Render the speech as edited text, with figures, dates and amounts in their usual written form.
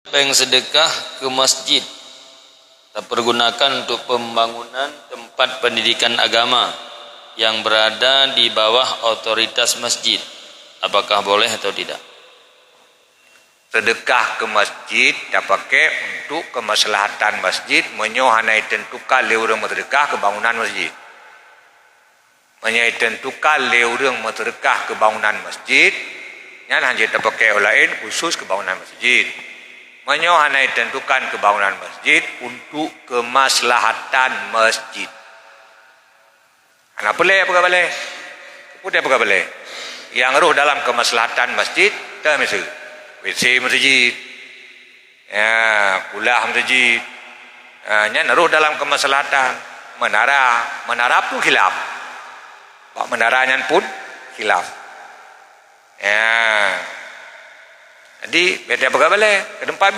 Peng sedekah ke masjid terpergunakan untuk pembangunan tempat pendidikan agama yang berada di bawah otoritas masjid. Apakah boleh atau tidak? Sedekah ke masjid dah pakai untuk kemaslahatan masjid, menyohanai tentukan leurang sedekah ke bangunan masjid. Menyai tentukan leurang sedekah ke bangunan masjid, yang hanya terpakai oleh lain khusus ke bangunan masjid. Menyohanai tentukan ke bangunan masjid untuk kemaslahatan masjid. Anak boleh apa boleh? Boleh apa boleh? Yang roh dalam kemaslahatan masjid, tak misal WC masjid, ya, kulah masjid, nya roh dalam kemaslahatan. Menara pun khilaf. Pak menaranya pun khilaf. Ya. Jadi beda apa boleh? Ke tempat